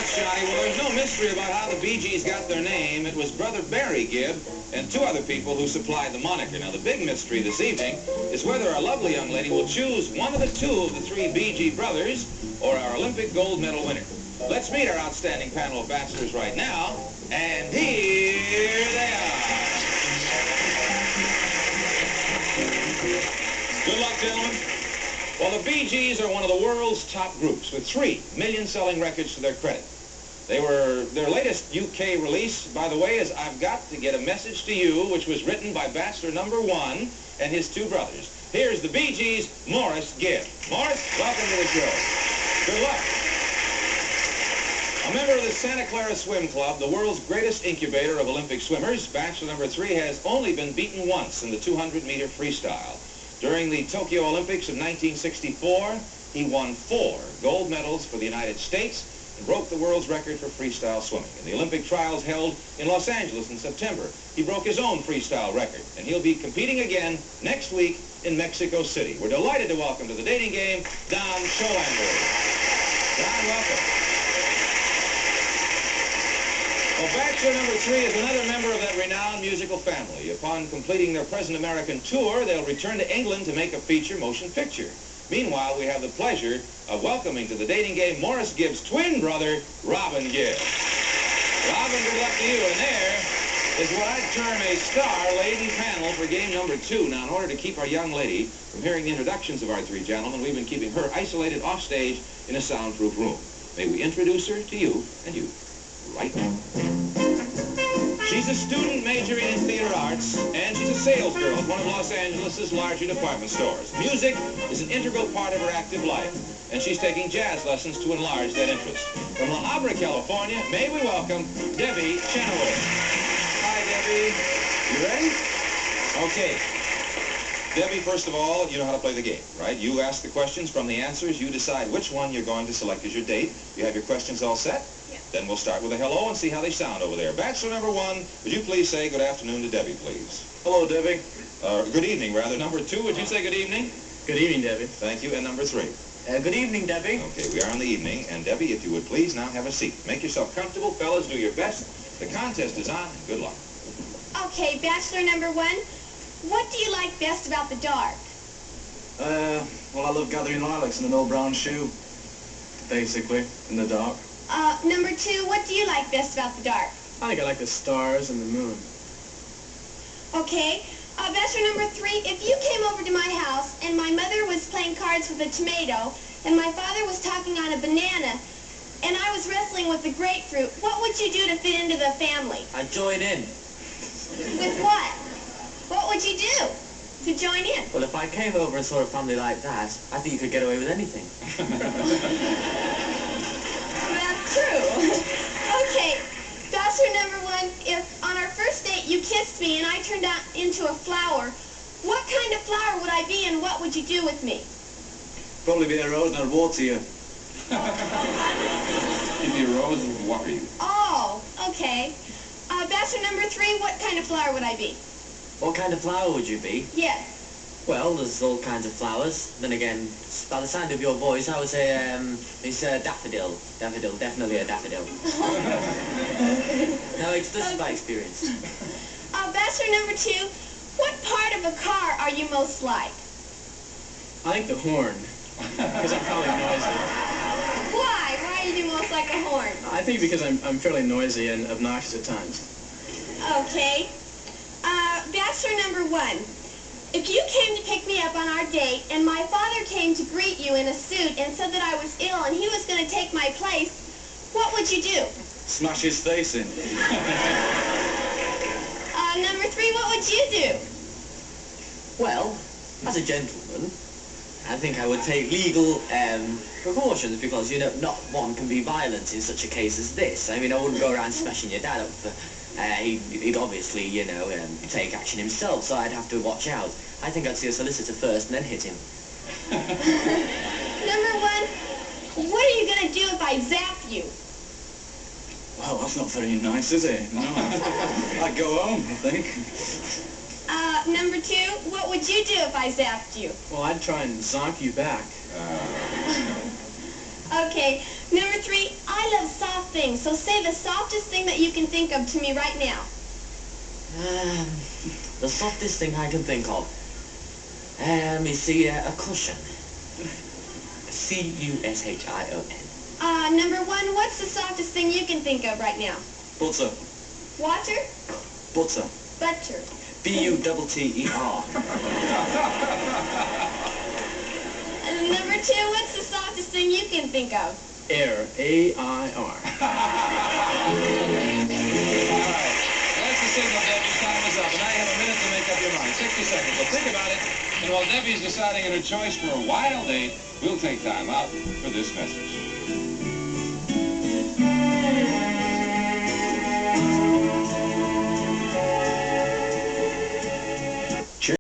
much, Johnny. Well, there's no mystery about how the Bee Gees got their name. It was Brother Barry Gibb and two other people who supplied the moniker. Now, the big mystery this evening is whether our lovely young lady will choose one of the two of the three Bee Gee brothers or our Olympic gold medal winner. Let's meet our outstanding panel of bachelors right now, and here they are. Good luck, gentlemen. Well, the Bee Gees are one of the world's top groups with 3 million-selling records to their credit. Their latest UK release, by the way, is I've Got to Get a Message to You, which was written by bachelor number 1 and his 2 brothers. Here's the Bee Gees' Maurice Gibb. Maurice, welcome to the show. Good luck. A member of the Santa Clara Swim Club, the world's greatest incubator of Olympic swimmers, bachelor number 3 has only been beaten once in the 200-meter freestyle. During the Tokyo Olympics of 1964, he won 4 gold medals for the United States and broke the world's record for freestyle swimming. In the Olympic trials held in Los Angeles in September, he broke his own freestyle record, and he'll be competing again next week in Mexico City. We're delighted to welcome to the dating game, Don Scholander. Don, welcome. Well, bachelor number 3 is another member of that renowned musical family. Upon completing their present American tour, they'll return to England to make a feature motion picture. Meanwhile, we have the pleasure of welcoming to the dating game Maurice Gibb's twin brother, Robin Gibb. Robin, good luck to you. And there is what I'd term a star-laden panel for game number 2. Now, in order to keep our young lady from hearing the introductions of our 3 gentlemen, we've been keeping her isolated off stage in a soundproof room. May we introduce her to you and you right now. She's a student majoring in theater arts, and she's a sales girl at one of Los Angeles' larger department stores. Music is an integral part of her active life, and she's taking jazz lessons to enlarge that interest. From La Habra, California, may we welcome Debbie Chenoweth. Hi, Debbie. You ready? Okay. Debbie, first of all, you know how to play the game, right? You ask the questions. From the answers, you decide which one you're going to select as your date. You have your questions all set? Yeah. Then we'll start with a hello and see how they sound over there. Bachelor number 1, would you please say good afternoon to Debbie, please? Hello, Debbie. Good evening, rather. Number 2, would you say good evening? Good evening, Debbie. Thank you. And number 3? Good evening, Debbie. Okay, we are in the evening. And Debbie, if you would please now have a seat. Make yourself comfortable. Fellas, do your best. The contest is on. Good luck. Okay, bachelor number 1, what do you like best about the dark? Well, I love gathering lilacs in an old brown shoe, basically, in the dark. Number 2, what do you like best about the dark? I think I like the stars and the moon. Okay, bachelor number 3, if you came over to my house and my mother was playing cards with a tomato and my father was talking on a banana and I was wrestling with the grapefruit, what would you do to fit into the family? I'd join in. With what? What would you do to join in? Well, if I came over and saw a family like that, I think you could get away with anything. That's true. Okay, bachelor number 1, if on our first date you kissed me and I turned out into a flower, what kind of flower would I be and what would you do with me? Probably be a rose and I'd water you. You'd be a rose and water you. Oh, okay. Bachelor number 3, what kind of flower would I be? What kind of flower would you be? Yes. Well, there's all kinds of flowers. Then again, by the sound of your voice, I would say it's a daffodil. Daffodil, definitely a daffodil. No, it's just by experience. Bachelor number 2, what part of a car are you most like? I think the horn, because I'm probably noisy. Why? Why are you most like a horn? I think because I'm fairly noisy and obnoxious at times. Okay. Bachelor number 1, if you came to pick me up on our date and my father came to greet you in a suit and said that I was ill and he was going to take my place, what would you do? Smash his face in. Number 3, what would you do? Well, as a gentleman, I think I would take legal precautions because, you know, not one can be violent in such a case as this. I mean, I wouldn't go around smashing your dad up. He'd obviously, you know, take action himself, so I'd have to watch out. I think I'd see a solicitor first and then hit him. Number 1, what are you going to do if I zap you? Well, that's not very nice, is it? No. I'd go home, I think. Number 2, what would you do if I zapped you? Well, I'd try and zonk you back. Okay. Number 3, I I love soft things, so say the softest thing that you can think of to me right now. The softest thing I can think of. Let me see, a cushion. C-U-S-H-I-O-N. Number 1, what's the softest thing you can think of right now? Butter. Water? Butter. Butter. B-U-T-T-E-R. And number 2, what's the softest thing you can think of? Air. A-I-R. That's the signal, Debbie's time is up, and now you have a minute to make up your mind. 60 seconds. So think about it, and while Debbie's deciding on her choice for a wild date, we'll take time out for this message.